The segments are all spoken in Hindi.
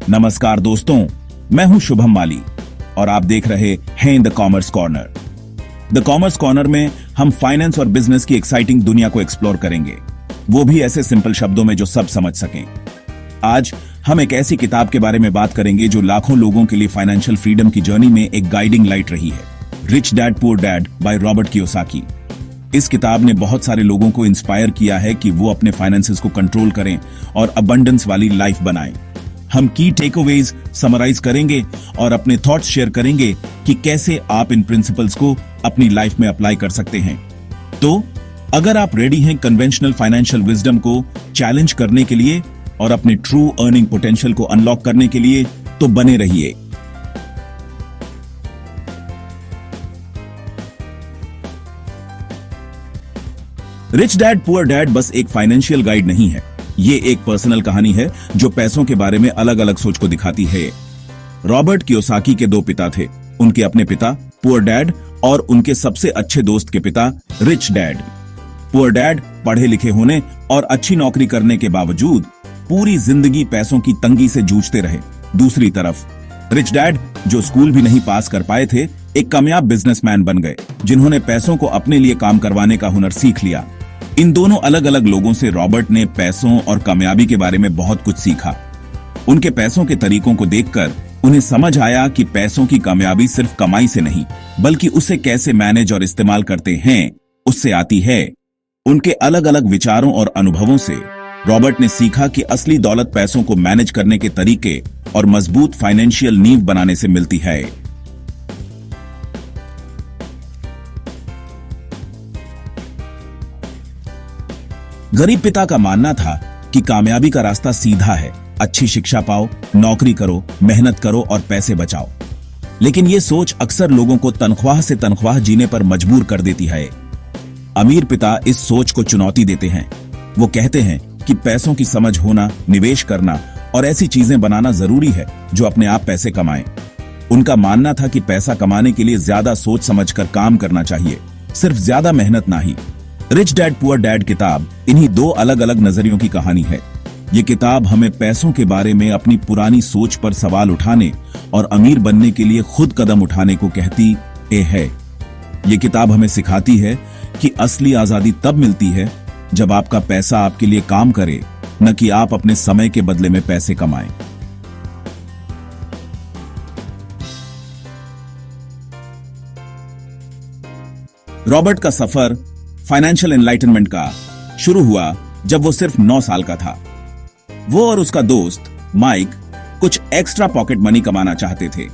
नमस्कार दोस्तों, मैं हूं शुभम माली और आप देख रहे हैं the commerce corner. The commerce corner में हम फाइनेंस और बिजनेस की एक्साइटिंग दुनिया को एक्सप्लोर करेंगे, वो भी ऐसे सिंपल शब्दों में जो सब समझ सकें। आज हम एक ऐसी किताब के बारे में बात करेंगे जो लाखों लोगों के लिए फाइनेंशियल फ्रीडम की जर्नी में एक गाइडिंग लाइट रही है। Rich dad poor dad by Robert Kiyosaki. इस किताब ने बहुत सारे लोगों को इंस्पायर किया है कि वो अपने फाइनेंसेस को कंट्रोल करें और अबंडेंस वाली लाइफ बनाएं। हम की टेकअवेज समराइज करेंगे और अपने थॉट्स शेयर करेंगे कि कैसे आप इन प्रिंसिपल्स को अपनी लाइफ में अप्लाई कर सकते हैं। तो अगर आप रेडी हैं कन्वेंशनल फाइनेंशियल विजडम को चैलेंज करने के लिए और अपने ट्रू अर्निंग पोटेंशियल को अनलॉक करने के लिए, तो बने रहिए। रिच डैड पुअर डैड बस एक फाइनेंशियल गाइड नहीं है, ये एक पर्सनल कहानी है जो पैसों के बारे में अलग अलग सोच को दिखाती है। रॉबर्ट कियोसाकी के दो पिता थे, उनके अपने पिता पुअर डैड और उनके सबसे अच्छे दोस्त के पिता रिच डैड। पुअर डैड पढ़े लिखे होने और अच्छी नौकरी करने के बावजूद पूरी जिंदगी पैसों की तंगी से जूझते रहे। दूसरी तरफ रिच डैड, जो स्कूल भी नहीं पास कर पाए थे, एक कामयाब बिजनेसमैन बन गए, जिन्होंने पैसों को अपने लिए काम करवाने का हुनर सीख लिया। इन दोनों अलग अलग लोगों से रॉबर्ट ने पैसों और कामयाबी के बारे में बहुत कुछ सीखा। उनके पैसों के तरीकों को देखकर उन्हें समझ आया कि पैसों की कामयाबी सिर्फ कमाई से नहीं, बल्कि उसे कैसे मैनेज और इस्तेमाल करते हैं, उससे आती है। उनके अलग अलग विचारों और अनुभवों से रॉबर्ट ने सीखा कि असली दौलत पैसों को मैनेज करने के तरीके और मजबूत फाइनेंशियल नींव बनाने से मिलती है। गरीब पिता का मानना था कि कामयाबी का रास्ता सीधा है, अच्छी शिक्षा पाओ, नौकरी करो, मेहनत करो और पैसे बचाओ। लेकिन यह सोच अक्सर लोगों को तनख्वाह से तनख्वाह जीने पर मजबूर कर देती है। अमीर पिता इस सोच को चुनौती देते हैं। वो कहते हैं कि पैसों की समझ होना, निवेश करना और ऐसी चीजें बनाना जरूरी है जो अपने आप पैसे कमाएं। उनका मानना था कि पैसा कमाने के लिए ज्यादा सोच समझकर काम करना चाहिए, सिर्फ ज्यादा मेहनत ना ही। रिच डैड पुअर डैड किताब इन्हीं दो अलग अलग नजरियों की कहानी है। ये किताब हमें पैसों के बारे में अपनी पुरानी सोच पर सवाल उठाने और अमीर बनने के लिए खुद कदम उठाने को कहती है। ये किताब हमें सिखाती है कि असली आजादी तब मिलती है जब आपका पैसा आपके लिए काम करे, न कि आप अपने समय के बदले में पैसे कमाएं। रॉबर्ट का सफर फाइनेंशियल एनलाइटनमेंट का शुरू हुआ जब वो सिर्फ 9 साल का था। वो और उसका दोस्त माइक कुछ एक्स्ट्रा पॉकेट मनी कमाना चाहते थे,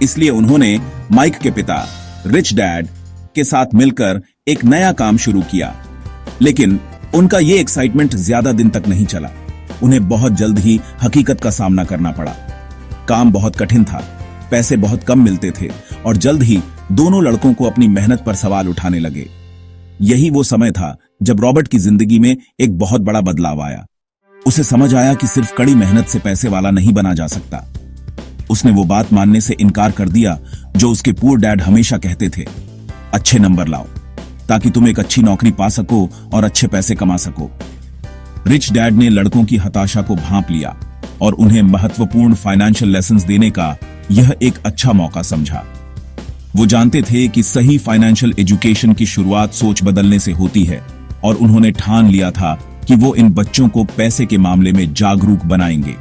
इसलिए उन्होंने माइक के पिता रिच डैड के साथ मिलकर एक नया काम शुरू किया। लेकिन उनका ये एक्साइटमेंट ज्यादा दिन तक नहीं चला। उन्हें बहुत जल्द ही हकीकत का सामना करना पड़ा। काम बहुत कठिन था, पैसे बहुत कम मिलते थे और जल्द ही दोनों लड़कों को अपनी मेहनत पर सवाल उठाने लगे। यही वो समय था जब रॉबर्ट की जिंदगी में एक बहुत बड़ा बदलाव आया। उसे समझ आया कि सिर्फ कड़ी मेहनत से पैसे वाला नहीं बना जा सकता। उसने वो बात मानने से इनकार कर दिया जो उसके पुअर डैड हमेशा कहते थे, अच्छे नंबर लाओ ताकि तुम एक अच्छी नौकरी पा सको और अच्छे पैसे कमा सको। रिच डैड ने लड़कों की हताशा को भांप लिया और उन्हें महत्वपूर्ण फाइनेंशियल लेसन्स देने का यह एक अच्छा मौका समझा। वो जानते थे कि सही फाइनेंशियल एजुकेशन की शुरुआत सोच बदलने से होती है और उन्होंने ठान लिया था कि वो इन बच्चों को पैसे के मामले में जागरूक बनाएंगे।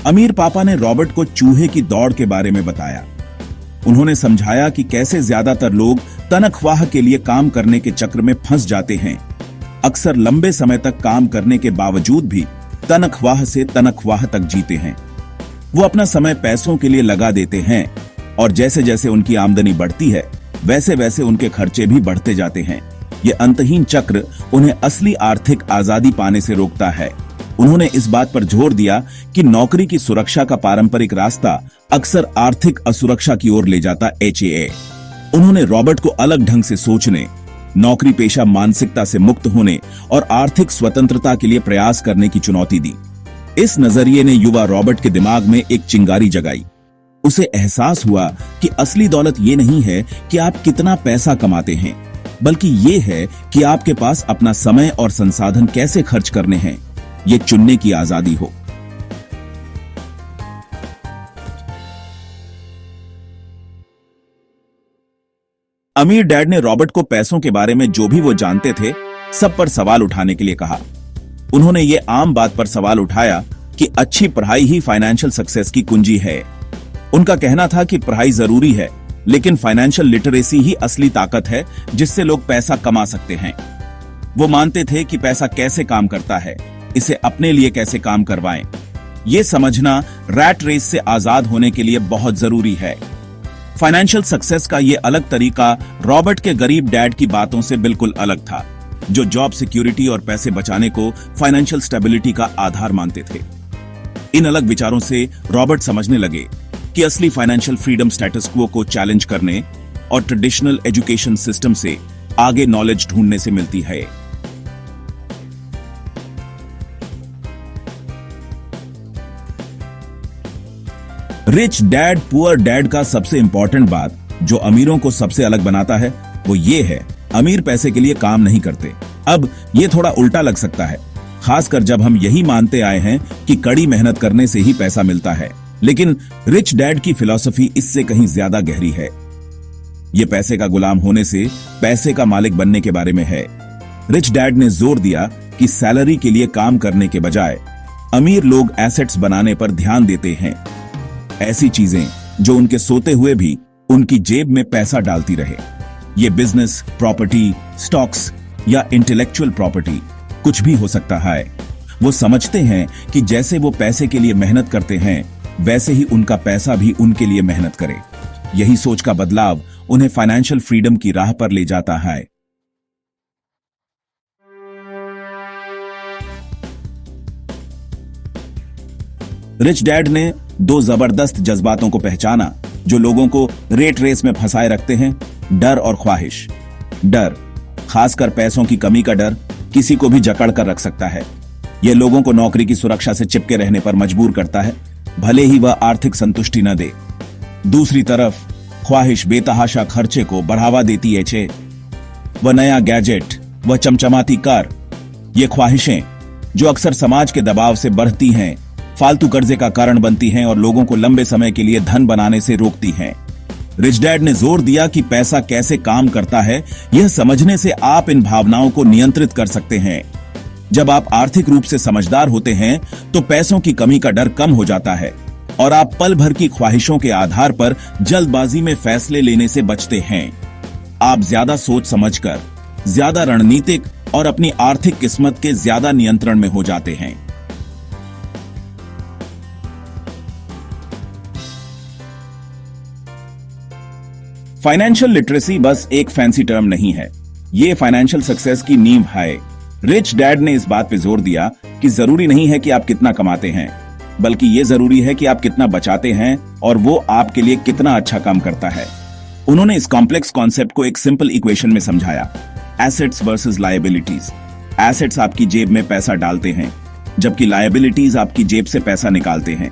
अमीर पापा ने रॉबर्ट को चूहे की दौड़ के बारे में बताया। उन्होंने समझाया कि कैसे ज्यादातर लोग तनख्वाह के लिए काम करने के चक्र में फंस जाते हैं। अक्सर लंबे समय तक काम करने के बावजूद भी तनख्वाह से तनख्वाह तक जीते हैं। वो अपना समय पैसों के लिए लगा देते हैं और जैसे जैसे उनकी आमदनी बढ़ती है, वैसे वैसे उनके खर्चे भी बढ़ते जाते हैं। ये अंतहीन चक्र उन्हें असली आर्थिक आजादी पाने से रोकता है। उन्होंने इस बात पर जोर दिया कि नौकरी की सुरक्षा का पारंपरिक रास्ता अक्सर आर्थिक असुरक्षा की ओर ले जाता है। उन्होंने रॉबर्ट को अलग ढंग से सोचने, नौकरी पेशा मानसिकता से मुक्त होने और आर्थिक स्वतंत्रता के लिए प्रयास करने की चुनौती दी। इस नजरिए ने युवा रॉबर्ट के दिमाग में एक चिंगारी जगाई। उसे एहसास हुआ कि असली दौलत ये नहीं है कि आप कितना पैसा कमाते हैं, बल्कि ये है कि आपके पास अपना समय और संसाधन कैसे खर्च करने हैं, ये चुनने की आजादी हो। अमीर डैड ने रॉबर्ट को पैसों के बारे में जो भी वो जानते थे सब पर सवाल उठाने के लिए कहा। उन्होंने ये आम बात पर सवाल उठाया कि अच्छी पढ़ाई ही फाइनेंशियल सक्सेस की कुंजी है। उनका कहना था कि पढ़ाई जरूरी है, लेकिन फाइनेंशियल लिटरेसी ही असली ताकत है जिससे लोग पैसा कमा सकते हैं। वो मानते थे कि पैसा कैसे काम करता है, इसे अपने लिए कैसे काम करवाएं। ये समझना रैट रेस से आजाद होने के लिए बहुत जरूरी है। फाइनेंशियल सक्सेस का ये अलग तरीका रॉबर्ट के गरीब डैड की बातों से बिल्कुल अलग था, जो जॉब सिक्योरिटी और पैसे बचाने को फाइनेंशियल स्टेबिलिटी का आधार मानते थे। इन अलग विचारों से रॉबर्ट समझने लगे कि असली फाइनेंशियल फ्रीडम स्टेटस क्वो को चैलेंज करने और ट्रेडिशनल एजुकेशन सिस्टम से आगे नॉलेज ढूंढने से मिलती है। रिच डैड पुअर डैड का सबसे इंपॉर्टेंट बात जो अमीरों को सबसे अलग बनाता है वो ये है, अमीर पैसे के लिए काम नहीं करते। अब ये थोड़ा उल्टा लग सकता है, खासकर जब हम यही मानते आए हैं कि कड़ी मेहनत करने से ही पैसा मिलता है। लेकिन रिच डैड की फिलॉसफी इससे कहीं ज्यादा गहरी है। ये पैसे का गुलाम होने से पैसे का मालिक बनने के बारे में है। रिच डैड ने जोर दिया कि सैलरी के लिए काम करने के बजाय अमीर लोग एसेट्स बनाने पर ध्यान देते हैं, ऐसी चीजें जो उनके सोते हुए भी उनकी जेब में पैसा डालती रहे। ये बिजनेस, प्रॉपर्टी, स्टॉक्स या इंटेलेक्चुअल प्रॉपर्टी कुछ भी हो सकता है। वो समझते हैं कि जैसे वो पैसे के लिए मेहनत करते हैं वैसे ही उनका पैसा भी उनके लिए मेहनत करे। यही सोच का बदलाव उन्हें फाइनेंशियल फ्रीडम की राह पर ले जाता है। रिच डैड ने दो जबरदस्त जज्बातों को पहचाना जो लोगों को रेट रेस में फंसाए रखते हैं, डर और ख्वाहिश। डर, खासकर पैसों की कमी का डर, किसी को भी जकड़ कर रख सकता है। यह लोगों को नौकरी की सुरक्षा से चिपके रहने पर मजबूर करता है, भले ही वह आर्थिक संतुष्टि न दे। दूसरी तरफ ख्वाहिश बेतहाशा खर्चे को बढ़ावा देती है। छे वह नया गैजेट, वह चमचमाती कार, ये ख्वाहिशें जो अक्सर समाज के दबाव से बढ़ती हैं, फालतू कर्जे का कारण बनती हैं और लोगों को लंबे समय के लिए धन बनाने से रोकती हैं। रिच डैड ने जोर दिया कि पैसा कैसे काम करता है, यह समझने से आप इन भावनाओं को नियंत्रित कर सकते हैं। जब आप आर्थिक रूप से समझदार होते हैं तो पैसों की कमी का डर कम हो जाता है और आप पल भर की ख्वाहिशों के आधार पर जल्दबाजी में फैसले लेने से बचते हैं। आप ज्यादा सोच समझकर, ज्यादा रणनीतिक और अपनी आर्थिक किस्मत के ज्यादा नियंत्रण में हो जाते हैं। फाइनेंशियल लिटरेसी बस एक फैंसी टर्म नहीं है, ये फाइनेंशियल सक्सेस की नींव है। रिच डैड ने इस बात पे जोर दिया कि जरूरी नहीं है कि आप कितना कमाते हैं, बल्कि ये जरूरी है कि आप कितना बचाते हैं और वो आपके लिए कितना अच्छा काम करता है। उन्होंने इस कॉम्प्लेक्स कॉन्सेप्ट को एक सिंपल इक्वेशन में समझाया, एसेट्स वर्सेस लायबिलिटीज। एसेट्स आपकी जेब में पैसा डालते हैं, जबकि लायबिलिटीज आपकी जेब से पैसा निकालते हैं।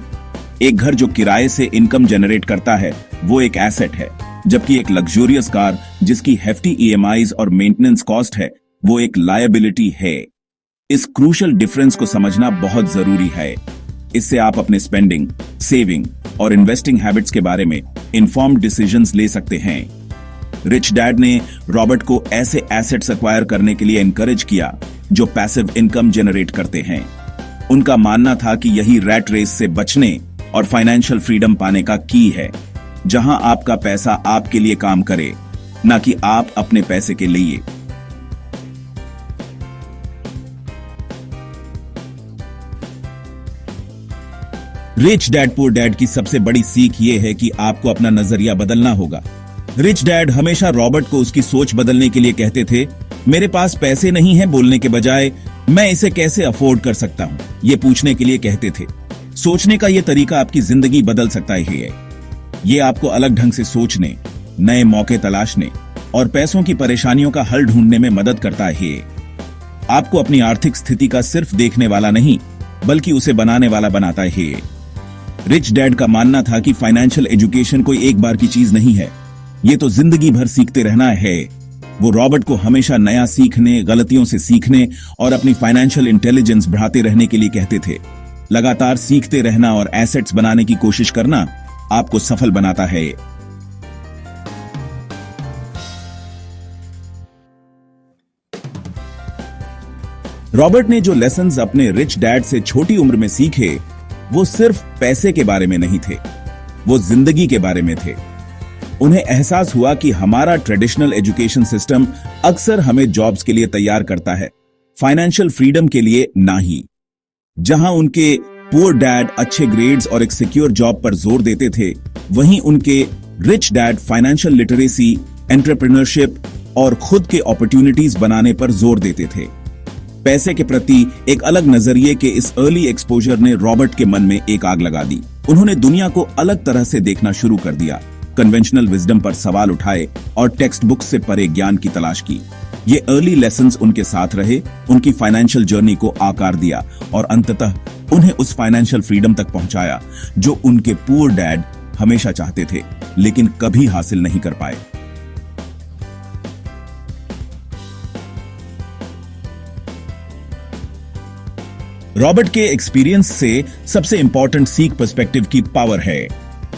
एक घर जो किराए से इनकम जनरेट करता है वो एक एसेट है, जबकि एक लग्जूरियस कार जिसकी हेफ्टी ईएमआईज और मेंटेनेंस कॉस्ट है वो एक लायबिलिटी है। इस क्रूशियल डिफरेंस को समझना बहुत जरूरी है। इससे आप अपने स्पेंडिंग, सेविंग और इन्वेस्टिंग हैबिट्स के बारे में इन्फॉर्म्ड डिसीजंस ले सकते हैं। रिच डैड ने रॉबर्ट को ऐसे एसेट्स एक्वायर करने के लिए एनकरेज किया जो पैसिव इनकम जनरेट करते हैं। उनका मानना था कि यही रैट रेस से बचने और फाइनेंशियल फ्रीडम पाने का की है, जहां आपका पैसा आपके लिए काम करे, ना कि आप अपने पैसे के लिए। रिच डैड पुअर डैड की सबसे बड़ी सीख यह है कि आपको अपना नजरिया बदलना होगा। रिच डैड हमेशा रॉबर्ट को उसकी सोच बदलने के लिए कहते थे, मेरे पास पैसे नहीं है बोलने के बजाय मैं इसे कैसे अफोर्ड कर सकता हूं, ये पूछने के लिए कहते थे। सोचने का यह तरीका आपकी जिंदगी बदल सकता है। ये आपको अलग ढंग से सोचने, नए मौके तलाशने और पैसों की परेशानियों का हल ढूंढने में मदद करता है। आपको अपनी आर्थिक स्थिति का सिर्फ देखने वाला नहीं, बल्कि उसे बनाने वाला बनाता है। रिच डैड का मानना था कि फाइनेंशियल एजुकेशन कोई एक बार की चीज नहीं है, ये तो जिंदगी भर सीखते रहना है। वो रॉबर्ट को हमेशा नया सीखने, गलतियों से सीखने और अपनी फाइनेंशियल इंटेलिजेंस बढ़ाते रहने के लिए कहते थे। लगातार सीखते रहना और एसेट्स बनाने की कोशिश करना आपको सफल बनाता है। रॉबर्ट ने जो लेसन्स अपने रिच डैड से छोटी उम्र में सीखे, वो सिर्फ पैसे के बारे में नहीं थे, वो जिंदगी के बारे में थे। उन्हें एहसास हुआ कि हमारा ट्रेडिशनल एजुकेशन सिस्टम अक्सर हमें जॉब्स के लिए तैयार करता है, फाइनेंशियल फ्रीडम के लिए ना ही। जहां उनके पुअर डैड अच्छे ग्रेड्स और एक सिक्योर जॉब पर जोर देते थे, वहीं उनके rich dad financial literacy, entrepreneurship और खुद के अपॉर्चुनिटीज बनाने पर जोर देते थे। पैसे के प्रति एक अलग नजरिए के इस अर्ली एक्सपोजर ने रॉबर्ट के मन में एक आग लगा दी। उन्होंने दुनिया को अलग तरह से देखना शुरू कर दिया, कन्वेंशनल विजडम पर सवाल उठाए और टेक्स्ट बुक से परे ज्ञान की तलाश की। ये अर्ली लेसन्स उनके साथ रहे, उनकी फाइनेंशियल जर्नी को आकार दिया और अंततः उन्हें उस फाइनेंशियल फ्रीडम तक पहुंचाया जो उनके पुअर डैड हमेशा चाहते थे, लेकिन कभी हासिल नहीं कर पाए। रॉबर्ट के एक्सपीरियंस से सबसे इंपॉर्टेंट सीख पर्सपेक्टिव की पावर है।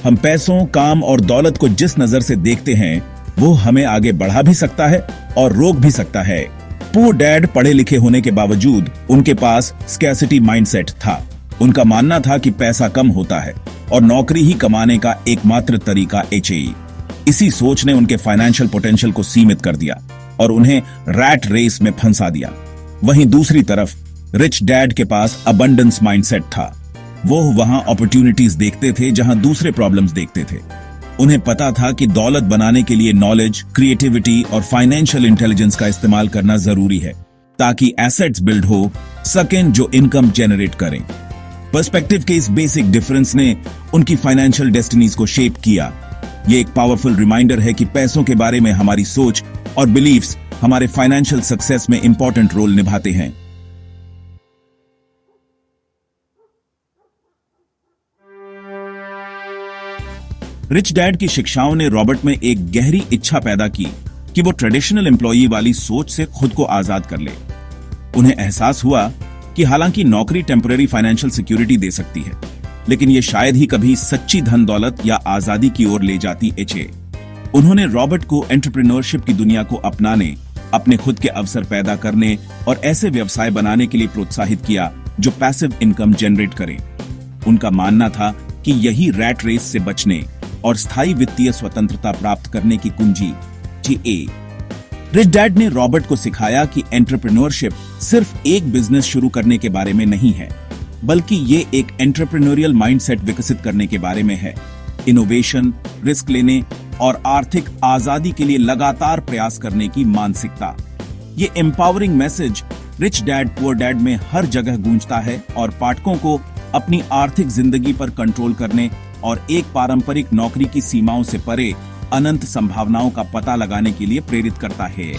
हम पैसों, काम और दौलत को जिस नजर से देखते हैं, वो हमें आगे बढ़ा भी सकता है और रोक भी सकता है। पुअर डैड पढ़े लिखे होने के बावजूद उनके पास स्कैर्सिटी माइंडसेट था। उनका मानना था कि पैसा कम होता है और नौकरी ही कमाने का एकमात्र तरीका HAE। इसी सोच ने उनके फाइनेंशियल पोटेंशियल को सीमित कर दिया और उन्हें रैट रेस में फंसा दिया। वहीं दूसरी तरफ रिच डैड के पास अबंडेंस माइंडसेट था। वो वहां अपॉर्चुनिटीज देखते थे जहां दूसरे प्रॉब्लम्स देखते थे। उन्हें पता था कि दौलत बनाने के लिए नॉलेज, क्रिएटिविटी और फाइनेंशियल इंटेलिजेंस का इस्तेमाल करना जरूरी है, ताकि एसेट्स बिल्ड हो सकें जो इनकम जनरेट करें। पर्सपेक्टिव के इस बेसिक डिफरेंस ने उनकी फाइनेंशियल डेस्टिनीज को शेप किया। ये एक पावरफुल रिमाइंडर है कि पैसों के बारे में हमारी सोच और बिलीफ्स हमारे फाइनेंशियल सक्सेस में इंपॉर्टेंट रोल निभाते हैं। रिच डैड की शिक्षाओं ने रॉबर्ट में एक गहरी इच्छा पैदा की कि वो ट्रेडिशनल एम्प्लॉई वाली सोच से खुद को आजाद कर ले। उन्हें एहसास हुआ कि हालांकि नौकरी टेम्पररी फाइनेंशियल सिक्योरिटी दे सकती है, लेकिन ये शायद ही कभी सच्ची धन दौलत या आजादी की ओर ले जाती HA। उन्होंने रॉबर्ट को एंटरप्रेन्योरशिप की दुनिया को अपनाने, अपने खुद के अवसर पैदा करने और ऐसे व्यवसाय बनाने के लिए प्रोत्साहित किया जो पैसिव इनकम जनरेट करें। उनका मानना था कि यही रैट रेस से बचने और स्थायी वित्तीय स्वतंत्रता प्राप्त करने की कुंजी GA। रिच डैड ने रॉबर्ट को सिखाया कि एंटरप्रेन्योरशिप सिर्फ एक बिजनेस शुरू करने के बारे में नहीं है, बल्कि ये एक एंटरप्रेन्योरियल माइंडसेट विकसित करने के बारे में है। इनोवेशन, रिस्क लेने और आर्थिक आजादी के लिए लगातार प्रयास करने की मानसिकता। ये empowering message rich dad poor dad में हर जगह गूंजता है और पाठकों को अपनी आर्थिक जिंदगी पर कंट्रोल करने और एक पारंपरिक नौकरी की सीमाओं से परे अनंत संभावनाओं का पता लगाने के लिए प्रेरित करता है।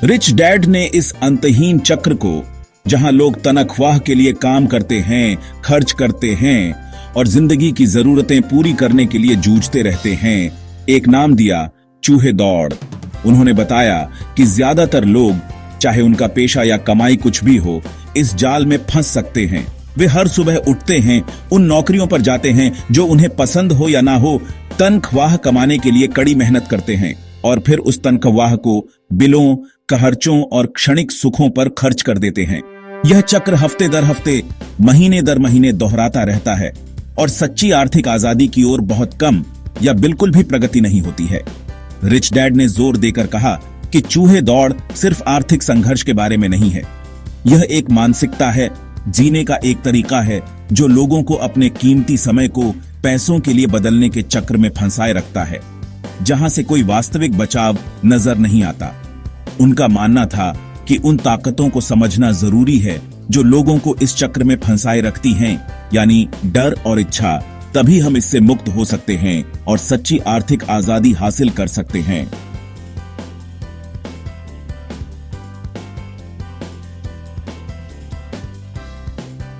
रिच डैड ने इस अंतहीन चक्र को, जहां लोग तनख्वाह के लिए काम करते हैं, खर्च करते हैं और जिंदगी की जरूरतें पूरी करने के लिए जूझते रहते हैं, एक नाम दिया, चूहे दौड़। उन्होंने बताया कि ज्यादातर लोग, चाहे उनका पेशा या कमाई कुछ भी हो, इस जाल में फंस सकते हैं। वे हर सुबह उठते हैं, उन नौकरियों पर जाते हैं जो उन्हें पसंद हो या ना हो, तनख्वाह कमाने के लिए कड़ी मेहनत करते हैं और फिर उस तनख्वाह को बिलों, खर्चों और क्षणिक सुखों पर खर्च कर देते हैं। यह चक्र हफ्ते दर हफ्ते, महीने दर महीने दोहराता रहता है और सच्ची आर्थिक आजादी की ओर बहुत कम या बिल्कुल भी प्रगति नहीं होती है। रिच डैड ने जोर देकर कहा कि चूहे दौड़ सिर्फ आर्थिक संघर्ष के बारे में नहीं है। यह एक मानसिकता है, जीने का एक तरीका है जो लोगों को अपने कीमती समय को पैसों के लिए बदलने के चक्र में फंसाए रखता है, जहां से कोई वास्तविक बचाव नजर नहीं आता। उनका मानना था कि उन ताकतों को समझना जरूरी है जो लोगों को इस चक्र में फंसाए रखती हैं, यानी डर और इच्छा। तभी हम इससे मुक्त हो सकते हैं और सच्ची आर्थिक आजादी हासिल कर सकते हैं।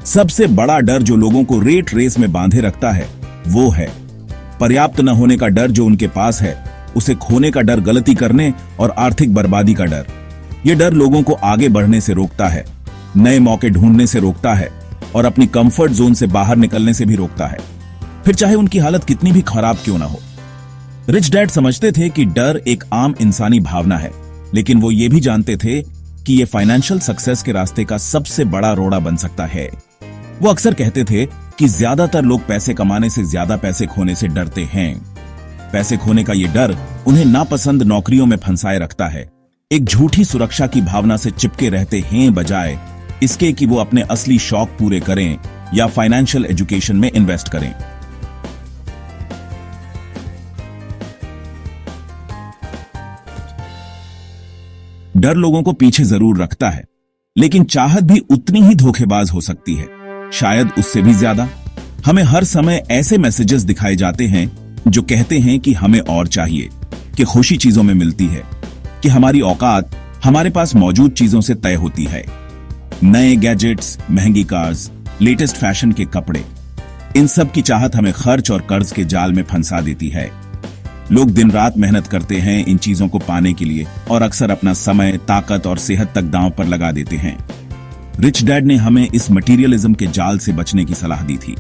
सबसे बड़ा डर जो लोगों को रेट रेस में बांधे रखता है वो है पर्याप्त न होने का डर। जो उनके पास है उसे खोने का डर, गलती करने और आर्थिक बर्बादी का डर। यह डर लोगों को आगे बढ़ने से रोकता है, नए मौके ढूंढने से रोकता है और अपनी कंफर्ट जोन से बाहर निकलने से भी रोकता है, फिर चाहे उनकी हालत कितनी भी खराब क्यों ना हो। रिच डैड समझते थे कि डर एक आम इंसानी भावना है, लेकिन वो ये भी जानते थे कि ये फाइनेंशियल सक्सेस के रास्ते का सबसे बड़ा रोड़ा बन सकता है। वो अक्सर कहते थे कि ज्यादातर लोग पैसे कमाने से ज्यादा पैसे खोने से डरते हैं। पैसे खोने का ये डर उन्हें नापसंद नौकरियों में फंसाए रखता है, एक झूठी सुरक्षा की भावना से चिपके रहते हैं, बजाय इसके कि वो अपने असली शौक पूरे करें या फाइनेंशियल एजुकेशन में इन्वेस्ट करें। डर लोगों को पीछे जरूर रखता है, लेकिन चाहत भी उतनी ही धोखेबाज हो सकती है, शायद उससे भी ज्यादा। हमें हर समय ऐसे मैसेजेस दिखाए जाते हैं जो कहते हैं कि हमें और चाहिए, कि खुशी चीजों में मिलती है, कि हमारी औकात हमारे पास मौजूद चीजों से तय होती है। नए गैजेट्स, महंगी कार्स, लेटेस्ट फैशन के कपड़े, इन सब की चाहत हमें खर्च और कर्ज के जाल में फंसा देती है। लोग दिन रात मेहनत करते हैं इन चीजों को पाने के लिए और अक्सर अपना समय, ताकत और सेहत तक दांव पर लगा देते हैं। रिच डैड ने हमें इस मटीरियलिज्म के जाल से बचने की सलाह दी थी।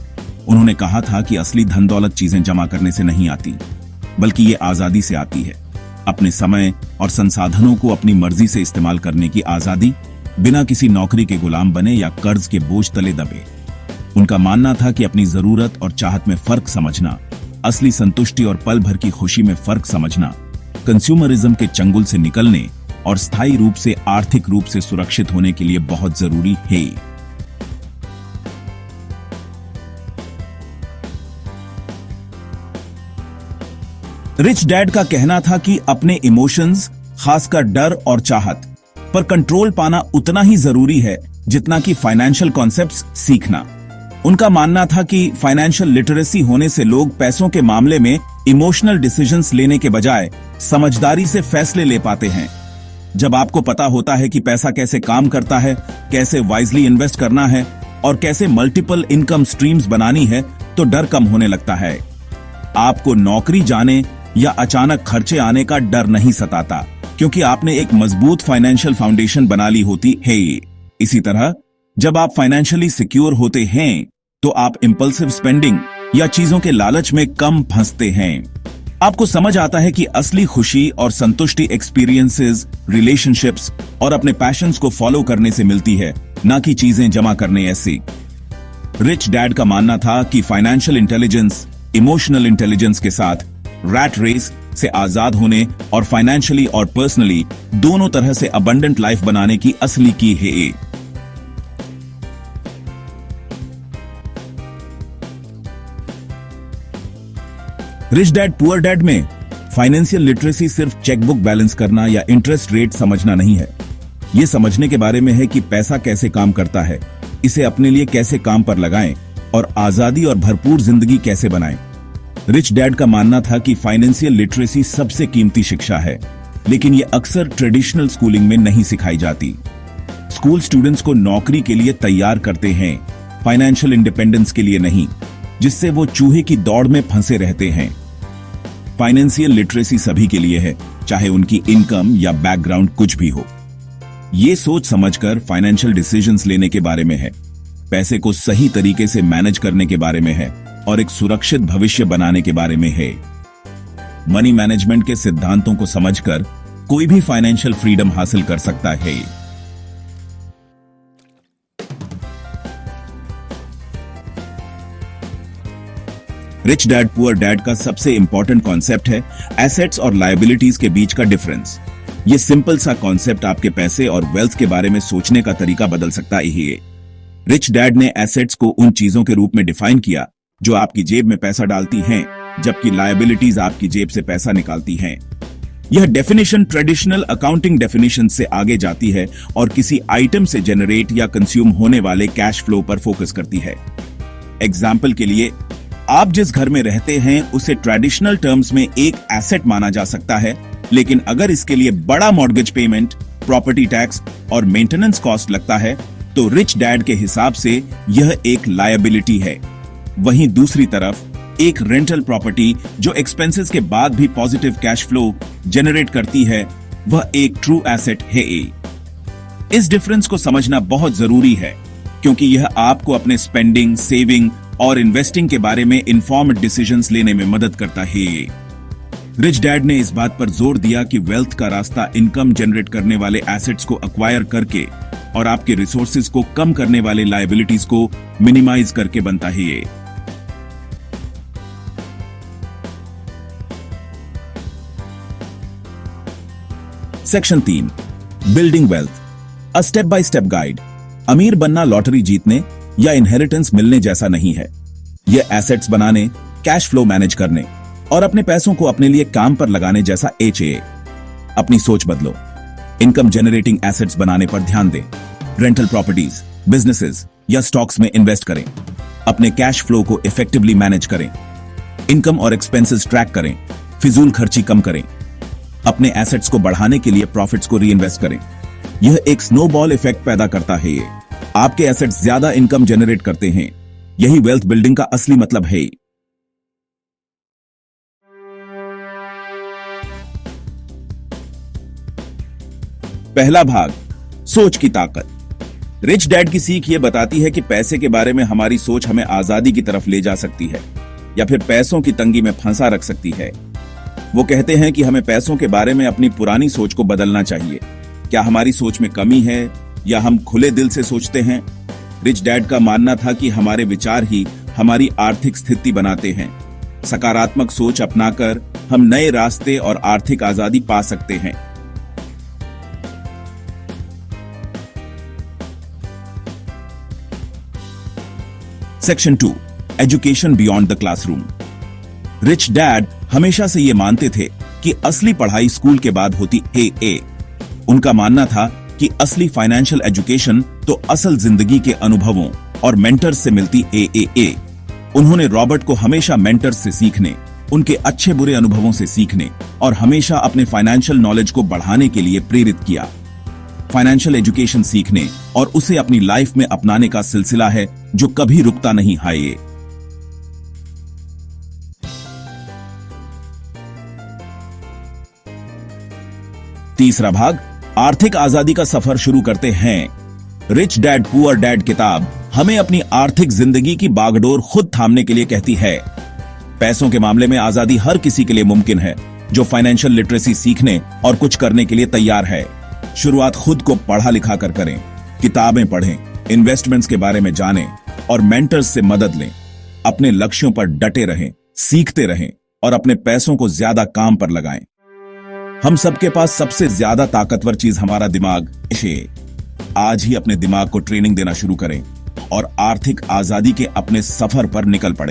उन्होंने कहा था कि असली धन दौलत चीजें जमा करने से नहीं आती, बल्कि ये आजादी से आती है। अपने समय और संसाधनों को अपनी मर्जी से इस्तेमाल करने की आजादी, बिना किसी नौकरी के गुलाम बने या कर्ज के बोझ तले दबे। उनका मानना था कि अपनी जरूरत और चाहत में फर्क समझना, असली संतुष्टि और पल भर की खुशी में फर्क समझना, कंज्यूमरिज्म के चंगुल से निकलने और स्थायी रूप से आर्थिक रूप से सुरक्षित होने के लिए बहुत जरूरी है। रिच डैड का कहना था कि अपने इमोशंस, खासकर डर और चाहत पर कंट्रोल पाना उतना ही जरूरी है जितना कि फाइनेंशियल कॉन्सेप्ट्स सीखना। उनका मानना था कि फाइनेंशियल लिटरेसी होने से लोग पैसों के मामले में इमोशनल डिसीजंस लेने के बजाय समझदारी से फैसले ले पाते हैं। जब आपको पता होता है कि पैसा कैसे काम करता है, कैसे वाइजली इन्वेस्ट करना है और कैसे मल्टीपल इनकम स्ट्रीम्स बनानी है, तो डर कम होने लगता है। आपको नौकरी जाने या अचानक खर्चे आने का डर नहीं सताता, क्योंकि आपने एक मजबूत फाइनेंशियल फाउंडेशन बना ली होती है। इसी तरह जब आप फाइनेंशियली सिक्योर होते हैं तो आप इंपल्सिव स्पेंडिंग या चीजों के लालच में कम फंसते हैं। आपको समझ आता है कि असली खुशी और संतुष्टि एक्सपीरियंसेस, रिलेशनशिप्स और अपने पैशंस को फॉलो करने से मिलती है, ना कि चीजें जमा करने ऐसी। रिच डैड का मानना था कि फाइनेंशियल इंटेलिजेंस इमोशनल इंटेलिजेंस के साथ रैट रेस से आजाद होने और फाइनेंशियली और पर्सनली दोनों तरह से अबंडेंट लाइफ बनाने की असली की है। रिच डैड पुअर डैड में फाइनेंशियल लिटरेसी सिर्फ चेकबुक बैलेंस करना या इंटरेस्ट रेट समझना नहीं है। यह समझने के बारे में है कि पैसा कैसे काम करता है, इसे अपने लिए कैसे काम पर लगाएं और आजादी और भरपूर जिंदगी कैसे बनाएं। रिच डैड का मानना था कि फाइनेंशियल लिटरेसी सबसे कीमती शिक्षा है, लेकिन यह अक्सर ट्रेडिशनल स्कूलिंग में नहीं सिखाई जाती। स्कूल स्टूडेंट्स को नौकरी के लिए तैयार करते हैं, फाइनेंशियल इंडिपेंडेंस के लिए नहीं, जिससे वो चूहे की दौड़ में फंसे रहते हैं। फाइनेंशियल लिटरेसी सभी के लिए है, चाहे उनकी इनकम या बैकग्राउंड कुछ भी हो। ये सोच समझकर फाइनेंशियल डिसीजंस लेने के बारे में है, पैसे को सही तरीके से मैनेज करने के बारे में है और एक सुरक्षित भविष्य बनाने के बारे में है। मनी मैनेजमेंट के सिद्धांतों को समझकर कोई भी फाइनेंशियल फ्रीडम हासिल कर सकता है। रिच डैड पुअर डैड का सबसे इंपॉर्टेंट कॉन्सेप्ट है एसेट्स और लायबिलिटीज के बीच का डिफरेंस। ये सिंपल सा कॉन्सेप्ट आपके पैसे और वेल्थ के बारे में सोचने का तरीका बदल सकता है। रिच डैड ने एसेट्स को उन चीजों के रूप में डिफाइन किया जो आपकी जेब में पैसा डालती हैं, जबकि लायबिलिटीज आपकी जेब से पैसा निकालती हैं। यह डेफिनेशन ट्रेडिशनल अकाउंटिंग डेफिनेशन से आगे जाती है और किसी आइटम से जनरेट या कंज्यूम होने वाले कैश फ्लो पर फोकस करती है। एग्जाम्पल के लिए, आप जिस घर में रहते हैं उसे ट्रेडिशनल टर्म्स में एक एसेट माना जा सकता है, लेकिन अगर इसके लिए बड़ा मॉर्गेज पेमेंट, प्रॉपर्टी टैक्स और मेंटेनेंस कॉस्ट लगता है तो रिच डैड के हिसाब से यह एक लायबिलिटी है। वहीं दूसरी तरफ एक रेंटल प्रॉपर्टी जो एक्सपेंसेस के बाद भी पॉजिटिव कैश फ्लो जनरेट करती है, वह एक ट्रू एसेट है। इस डिफरेंस को समझना बहुत जरूरी है, क्योंकि यह आपको अपने स्पेंडिंग, सेविंग और इन्वेस्टिंग के बारे में इन्फॉर्म्ड डिसीजंस लेने में मदद करता है। रिच डैड ने इस बात पर जोर दिया कि वेल्थ का रास्ता इनकम जनरेट करने वाले एसेट्स को एक्वायर करके और आपके रिसोर्सेज को कम करने वाले लायबिलिटीज को मिनिमाइज करके बनता है। Section 3, building wealth, a step by step guide. अमीर बनना लॉटरी जीतने या इनहेरिटेंस मिलने जैसा नहीं है। यह एसेट्स बनाने, कैश फ्लो मैनेज करने और अपने पैसों को अपने लिए काम पर लगाने जैसा है। अपनी सोच बदलो, इनकम जनरेटिंग एसेट्स बनाने पर ध्यान दें। रेंटल प्रॉपर्टीज, बिजनेसेस या स्टॉक्स में इन्वेस्ट करें। अपने कैश फ्लो को इफेक्टिवली मैनेज करें। इनकम और एक्सपेंसेस ट्रैक करें। फिजूल खर्ची कम करें। अपने एसेट्स को बढ़ाने के लिए प्रॉफिट्स को रीइन्वेस्ट करें। यह एक स्नोबॉल इफेक्ट पैदा करता है। आपके एसेट्स ज्यादा इनकम जनरेट करते हैं। यही वेल्थ बिल्डिंग का असली मतलब है। पहला भाग, सोच की ताकत। रिच डैड की सीख यह बताती है कि पैसे के बारे में हमारी सोच हमें आजादी की तरफ ले जा सकती है या फिर पैसों की तंगी में फंसा रख सकती है। वो कहते हैं कि हमें पैसों के बारे में अपनी पुरानी सोच को बदलना चाहिए। क्या हमारी सोच में कमी है या हम खुले दिल से सोचते हैं? रिच डैड का मानना था कि हमारे विचार ही हमारी आर्थिक स्थिति बनाते हैं। सकारात्मक सोच अपनाकर हम नए रास्ते और आर्थिक आजादी पा सकते हैं। Section 2, education beyond the classroom. Rich dad हमेशा से ये मानते थे कि असली पढ़ाई स्कूल के बाद होती है। उनका मानना था कि असली फाइनेंशियल एजुकेशन तो असल जिंदगी के अनुभवों और मेंटर्स से मिलती है। उन्होंने रॉबर्ट को हमेशा मेंटर्स से सीखने, उनके अच्छे बुरे अनुभवों से सीखने और हमेशा अपने फाइनेंशियल नॉलेज को बढ़ाने के लिए प्रेरित किया। फाइनेंशियल एजुकेशन सीखने और उसे अपनी लाइफ में अपनाने का सिलसिला है जो कभी रुकता नहीं है। तीसरा भाग, आर्थिक आजादी का सफर शुरू करते हैं। रिच डैड पुअर डैड किताब हमें अपनी आर्थिक जिंदगी की बागडोर खुद थामने के लिए कहती है। पैसों के मामले में आजादी हर किसी के लिए मुमकिन है जो फाइनेंशियल लिटरेसी सीखने और कुछ करने के लिए तैयार है। शुरुआत खुद को पढ़ा लिखा कर करें, किताबें पढ़ें, इन्वेस्टमेंट्स के बारे में जानें और मेंटर्स से मदद लें। अपने लक्ष्यों पर डटे रहें, सीखते रहें और अपने पैसों को ज्यादा काम पर लगाएं। हम सबके पास सबसे ज्यादा ताकतवर चीज हमारा दिमाग है। आज ही अपने दिमाग को ट्रेनिंग देना शुरू करें और आर्थिक आजादी के अपने सफर पर निकल पड़ें।